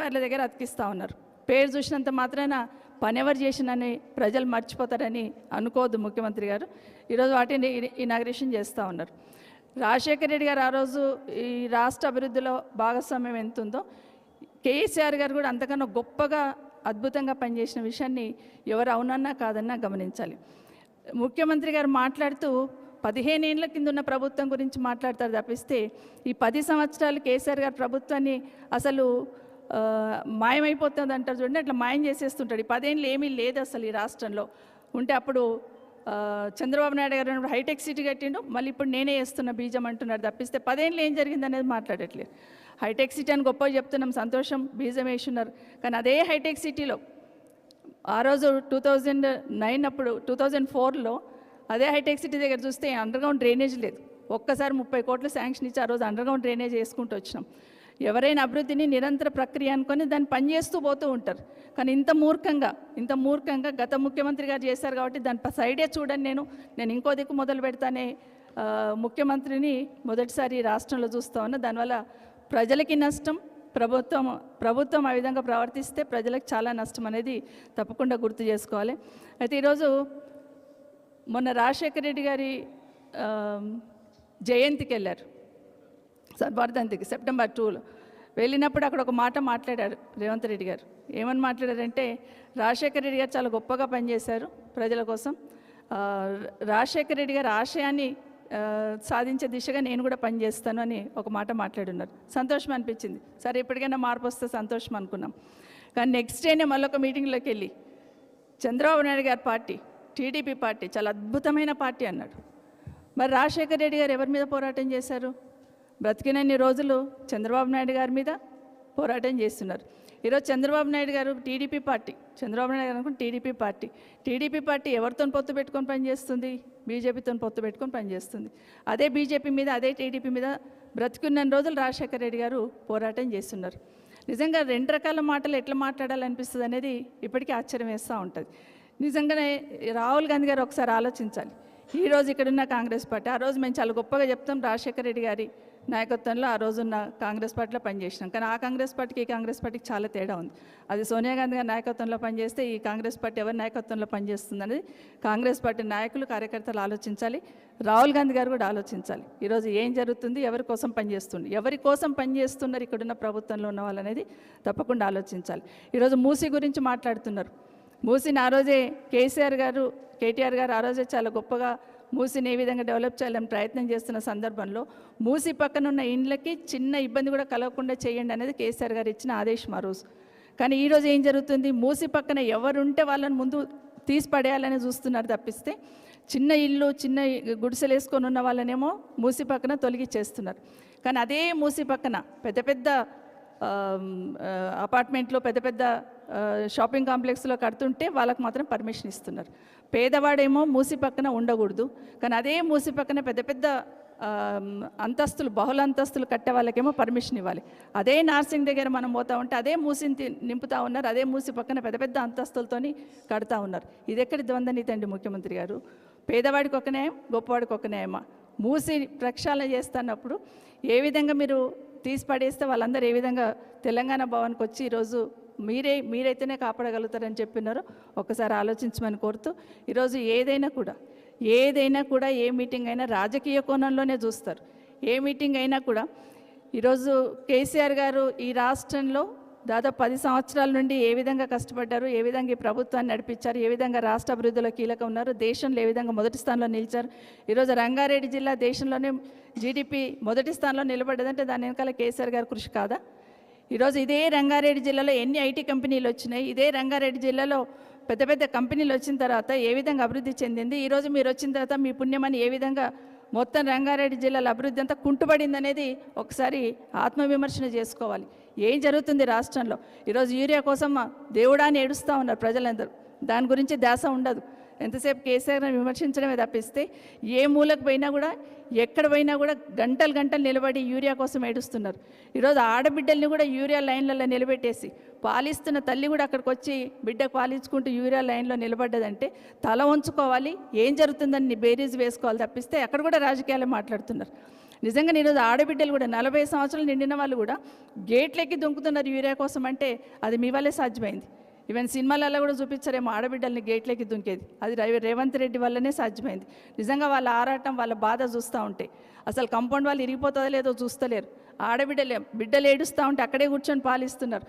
అధికారుల దగ్గర అతికిస్తూ ఉన్నారు. పేరు చూసినంత మాత్రాన పని ఎవరు చేసినని ప్రజలు మర్చిపోతారని అనుకోవద్దు ముఖ్యమంత్రి గారు. ఈరోజు వాటిని ఇనాగ్రేషన్ చేస్తూ ఉన్నారు. రాజశేఖర రెడ్డి గారు ఆ రోజు ఈ రాష్ట్ర అభివృద్ధిలో భాగస్వామ్యం ఎంత ఉందో కేసీఆర్ గారు కూడా అంతకన్నా గొప్పగా అద్భుతంగా పనిచేసిన విషయాన్ని ఎవరు అవునన్నా కాదన్నా గమనించాలి. ముఖ్యమంత్రి గారు మాట్లాడుతూ 15 ఏళ్ల కింద ఉన్న ప్రభుత్వం గురించి మాట్లాడతారు తప్పిస్తే ఈ 10 సంవత్సరాలు కేసీఆర్ గారు ప్రభుత్వాన్ని అసలు మాయమైపోతుంది అంటారు చూడండి, అట్లా మాయం చేసేస్తుంటాడు. ఈ 10 ఏళ్ళు ఏమీ లేదు అసలు ఈ రాష్ట్రంలో. ఉంటే అప్పుడు చంద్రబాబు నాయుడు గారు హైటెక్ సిటీ కట్టిండు, మళ్ళీ ఇప్పుడు నేనే వేస్తున్న బీజం అంటున్నారు తప్పిస్తే 10 ఏళ్ళు ఏం జరిగింది అనేది మాట్లాడట్లేదు. హైటెక్ సిటీ అని గొప్పగా చెప్తున్నాం, సంతోషం, బీజం వేస్తున్నారు. కానీ అదే హైటెక్ సిటీలో ఆ రోజు 2009 అప్పుడు 2004లో అదే హైటెక్ సిటీ దగ్గర చూస్తే అండర్గ్రౌండ్ డ్రైనేజ్ లేదు. ఒక్కసారి 30 కోట్లు శాంక్షన్ ఇచ్చి ఆ రోజు అండర్గ్రౌండ్ డ్రైనేజ్ వేసుకుంటూ వచ్చినాం. ఎవరైనా అభివృద్ధిని నిరంతర ప్రక్రియ అనుకొని దాన్ని పనిచేస్తూ పోతూ ఉంటారు. కానీ ఇంత మూర్ఖంగా గత ముఖ్యమంత్రి గారు చేశారు కాబట్టి దాని సైడే చూడండి, నేను ఇంకో దిక్కు మొదలు పెడతానే ముఖ్యమంత్రిని మొదటిసారి రాష్ట్రంలో చూస్తూ ఉన్నా. దానివల్ల ప్రజలకి నష్టం, ప్రభుత్వం ఆ విధంగా ప్రవర్తిస్తే ప్రజలకు చాలా నష్టం అనేది తప్పకుండా గుర్తు చేసుకోవాలి. అయితే ఈరోజు మొన్న రాజశేఖర రెడ్డి గారి జయంతికి వెళ్ళారు, వర్ధంతికి సెప్టెంబర్ 2లో వెళ్ళినప్పుడు అక్కడ ఒక మాట మాట్లాడారు రేవంత్ రెడ్డి గారు. ఏమని మాట్లాడారంటే, రాజశేఖర రెడ్డి గారు చాలా గొప్పగా పనిచేశారు ప్రజల కోసం, రాజశేఖర రెడ్డి గారి ఆశయాన్ని సాధించే దిశగా నేను కూడా పనిచేస్తాను అని ఒక మాట మాట్లాడున్నారు. సంతోషం అనిపించింది. సరే ఎప్పటికైనా మార్పు వస్తే సంతోషం అనుకున్నాం. కానీ నెక్స్ట్ డేనే మళ్ళొక మీటింగ్లోకి వెళ్ళి చంద్రబాబు నాయుడు గారి పార్టీ టీడీపీ పార్టీ చాలా అద్భుతమైన పార్టీ అన్నాడు. మరి రాజశేఖర రెడ్డి గారు ఎవరి మీద పోరాటం చేశారు? బ్రతికినన్ని రోజులు చంద్రబాబు నాయుడు గారి మీద పోరాటం చేస్తున్నారు. ఈరోజు చంద్రబాబు నాయుడు గారు టీడీపీ పార్టీ, చంద్రబాబు నాయుడు గారు అనుకుని టీడీపీ పార్టీ ఎవరితో పొత్తు పెట్టుకొని పనిచేస్తుంది? బీజేపీతో పొత్తు పెట్టుకొని పనిచేస్తుంది. అదే బీజేపీ మీద, అదే టీడీపీ మీద బ్రతికున్న రోజులు రాజశేఖర రెడ్డి గారు పోరాటం చేస్తున్నారు. నిజంగా రెండు రకాల మాటలు ఎట్లా మాట్లాడాలనిపిస్తుంది అనేది ఇప్పటికీ ఆశ్చర్యం వేస్తూ ఉంటుంది. నిజంగానే రాహుల్ గాంధీ గారు ఒకసారి ఆలోచించాలి. ఈరోజు ఇక్కడున్న కాంగ్రెస్ పార్టీ, ఆ రోజు మేము చాలా గొప్పగా చెప్తాం రాజశేఖర రెడ్డి గారి నాయకత్వంలో ఆ రోజున్న కాంగ్రెస్ పార్టీలో పనిచేసినాం. కానీ ఆ కాంగ్రెస్ పార్టీకి ఈ కాంగ్రెస్ పార్టీకి చాలా తేడా ఉంది. అది సోనియా గాంధీ గారి నాయకత్వంలో పనిచేస్తే ఈ కాంగ్రెస్ పార్టీ ఎవరి నాయకత్వంలో పనిచేస్తుంది అనేది కాంగ్రెస్ పార్టీ నాయకులు, కార్యకర్తలు ఆలోచించాలి. రాహుల్ గాంధీ గారు కూడా ఆలోచించాలి. ఈరోజు ఏం జరుగుతుంది, ఎవరి కోసం పనిచేస్తున్నారు ఇక్కడున్న ప్రభుత్వంలో ఉన్న వాళ్ళు అనేది తప్పకుండా ఆలోచించాలి. ఈరోజు మూసీ గురించి మాట్లాడుతున్నారు. మూసీని ఆ రోజే కేటీఆర్ గారు ఆ రోజే చాలా గొప్పగా మూసీని ఏ విధంగా డెవలప్ చేయాలని ప్రయత్నం చేస్తున్న సందర్భంలో మూసీ పక్కన ఉన్న ఇండ్లకి చిన్న ఇబ్బంది కూడా కలగకుండా చేయండి అనేది కేసీఆర్ గారు ఇచ్చిన ఆదేశం ఆ రోజు. కానీ ఈరోజు ఏం జరుగుతుంది, మూసీ పక్కన ఎవరుంటే వాళ్ళని ముందు తీసి పడేయాలని చూస్తున్నారు తప్పిస్తే చిన్న ఇల్లు, చిన్న గుడిసెలు వేసుకొని ఉన్న వాళ్ళనేమో మూసీ పక్కన తొలగిచ్చేస్తున్నారు. కానీ అదే మూసీ పక్కన పెద్ద పెద్ద అపార్ట్మెంట్లో, పెద్ద పెద్ద షాపింగ్ కాంప్లెక్స్లో కడుతుంటే వాళ్ళకు మాత్రం పర్మిషన్ ఇస్తున్నారు. పేదవాడేమో మూసి పక్కన ఉండకూడదు, కానీ అదే మూసి పక్కన పెద్ద పెద్ద అంతస్తులు, బహుళ అంతస్తులు కట్టే వాళ్ళకేమో పర్మిషన్ ఇవ్వాలి. అదే నార్సింగ్ దగ్గర మనం పోతా ఉంటే అదే మూసిని నింపుతూ ఉన్నారు, అదే మూసి పక్కన పెద్ద పెద్ద అంతస్తులతోని కడతా ఉన్నారు. ఇది ఎక్కడి ద్వంద్వనీతి అండి ముఖ్యమంత్రి గారు? పేదవాడికి ఒక న్యాయం, గొప్పవాడికి ఒక న్యాయమా? మూసి ప్రక్షాళన చేస్తున్నప్పుడు ఏ విధంగా మీరు తీసి పడేస్తే వాళ్ళందరూ ఏ విధంగా తెలంగాణ భవన్కి వచ్చి ఈరోజు మీరైతేనే కాపాడగలుగుతారని చెప్పినారో ఒకసారి ఆలోచించమని కోరుతూ, ఈరోజు ఏదైనా కూడా ఏ మీటింగ్ అయినా రాజకీయ కోణంలోనే చూస్తారు. ఏ మీటింగ్ అయినా కూడా ఈరోజు కేసీఆర్ గారు ఈ రాష్ట్రంలో దాదాపు 10 సంవత్సరాల నుండి ఏ విధంగా కష్టపడ్డారు, ఏ విధంగా ఈ ప్రభుత్వాన్ని నడిపించారు, ఏ విధంగా రాష్ట్ర అభివృద్ధిలో కీలకం ఉన్నారు, దేశంలో ఏ విధంగా మొదటి స్థానంలో నిలిచారు. ఈరోజు రంగారెడ్డి జిల్లా దేశంలోనే జీడిపి మొదటి స్థానంలో నిలబడ్డదంటే దాని వెనకాల కేసీఆర్ గారి కృషి కాదా? ఈరోజు ఇదే రంగారెడ్డి జిల్లాలో ఎన్ని ఐటీ కంపెనీలు వచ్చినాయి, ఇదే రంగారెడ్డి జిల్లాలో పెద్ద పెద్ద కంపెనీలు వచ్చిన తర్వాత ఏ విధంగా అభివృద్ధి చెందింది, ఈరోజు మీరు వచ్చిన తర్వాత మీ పుణ్యమని ఏ విధంగా మొత్తం రంగారెడ్డి జిల్లాలో అభివృద్ధి అంతా కుంటుపడింది అనేది ఒకసారి ఆత్మవిమర్శన చేసుకోవాలి. ఏం జరుగుతుంది రాష్ట్రంలో? ఈరోజు యూరియా కోసం దేవుడాన్ని ఏడుస్తూ ఉన్నారు ప్రజలందరూ. దాని గురించి ధ్యాస ఉండదు. ఎంతసేపు కేసీఆర్ని విమర్శించడమే తప్పిస్తే ఏ మూలకు పోయినా కూడా, ఎక్కడ పోయినా కూడా గంటలు నిలబడి యూరియా కోసం ఏడుస్తున్నారు. ఈరోజు ఆడబిడ్డల్ని కూడా యూరియా లైన్లలో నిలబెట్టేసి పాలిస్తున్న తల్లి కూడా అక్కడికి వచ్చి బిడ్డకు పాలించుకుంటూ యూరియా లైన్లో నిలబడ్డదంటే తల వంచుకోవాలి. ఏం జరుగుతుందని బేరీజ్ వేసుకోవాలి తప్పిస్తే అక్కడ కూడా రాజకీయాలు మాట్లాడుతున్నారు. నిజంగా ఈరోజు ఆడబిడ్డలు కూడా 40 సంవత్సరాలు నిండిన వాళ్ళు కూడా గేట్లెక్కి దుంకుతున్నారు యూరియా కోసం అంటే అది మీ వల్లే సాధ్యమైంది. ఈవెన్ సినిమాలలో కూడా చూపించారేమో ఆడబిడ్డల్ని గేట్లెక్కి దుంకేది, అది రేవంత్ రెడ్డి వల్లనే సాధ్యమైంది. నిజంగా వాళ్ళ ఆరాటం వాళ్ళ బాధ చూస్తూ ఉంటే అసలు కంపౌండ్ వాళ్ళు ఇరిగిపోతుందో లేదో చూస్తలేరు. బిడ్డలు ఏడుస్తూ ఉంటే అక్కడే కూర్చొని పాలిస్తున్నారు.